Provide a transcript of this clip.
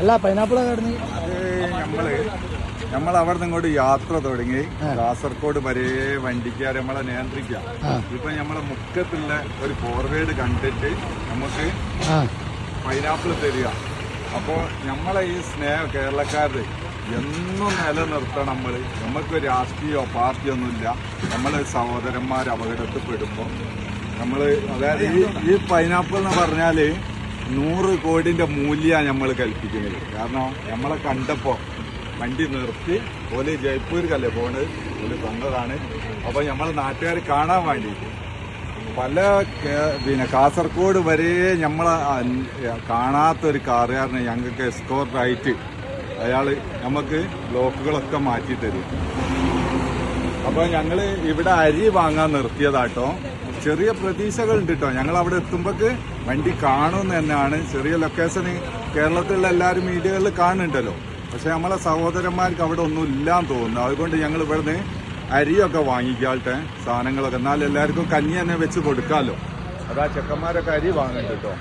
അല്ല പൈനാപ്പിൾ കടന്ന് അത് നമ്മൾ അവിടെ നിന്ന് ഇങ്ങോട്ട് യാത്ര തുടങ്ങി കാസർഗോഡ് വരെ വണ്ടിക്കാർ നമ്മളെ നിയന്ത്രിക്കാം. ഇപ്പൊ നമ്മളെ മുക്കത്തുള്ള ഒരു ഫോർവേഡ് കണ്ടിട്ട് നമുക്ക് പൈനാപ്പിൾ തരിക. അപ്പോ നമ്മളെ ഈ സ്നേഹം കേരളക്കാരുടെ എന്നും നിലനിർത്തണം. നമുക്ക് രാഷ്ട്രീയമോ പാർട്ടിയോ ഒന്നുമില്ല. നമ്മളെ സഹോദരന്മാർ അപകടത്തിൽ പെടുമ്പോൾ അതായത് ഈ പൈനാപ്പിൾ എന്ന് പറഞ്ഞാല് 100 കോടിന്റെ മൂല്യമാണ് നമ്മൾ കൽപ്പിക്കുന്നത്. കാരണം നമ്മളെ കണ്ടപ്പോ വണ്ടി നിർത്തി ഓല് ജയ്പൂർക്കല്ലേ പോണത്, ഓല് തന്നതാണ്. അപ്പൊ നമ്മളെ നാട്ടുകാർ കാണാൻ വേണ്ടിയിട്ട് കാസർഗോഡ് വരെ നമ്മളെ കാണാത്തൊരു കാറുകാരനെ ഞങ്ങൾക്ക് എസ്കോർട്ടായിട്ട് അയാള് നമുക്ക് ബ്ലോക്കുകളൊക്കെ മാറ്റി തരും. അപ്പൊ ഞങ്ങള് ഇവിടെ അരി വാങ്ങാൻ നിർത്തിയതാട്ടോ. ചെറിയ പ്രതീക്ഷകളുണ്ട് കേട്ടോ. ഞങ്ങൾ അവിടെ എത്തുമ്പോക്ക് വണ്ടി കാണുമെന്ന് തന്നെയാണ്. ചെറിയ ലൊക്കേഷന് കേരളത്തിലുള്ള എല്ലാവരും മീഡിയകളിൽ കാണുന്നുണ്ടല്ലോ. പക്ഷെ നമ്മളെ സഹോദരന്മാർക്ക് അവിടെ ഒന്നും ഇല്ലാന്ന് തോന്നുന്നു. അതുകൊണ്ട് ഞങ്ങൾ ഇവിടുന്ന് അരിയൊക്കെ വാങ്ങിക്കാട്ടെ സാധനങ്ങളൊക്കെ. എന്നാൽ എല്ലാവർക്കും കഞ്ഞി തന്നെ വെച്ച് കൊടുക്കാമല്ലോ. അതാ ചെക്കന്മാരൊക്കെ അരി വാങ്ങുന്നുണ്ട് കേട്ടോ.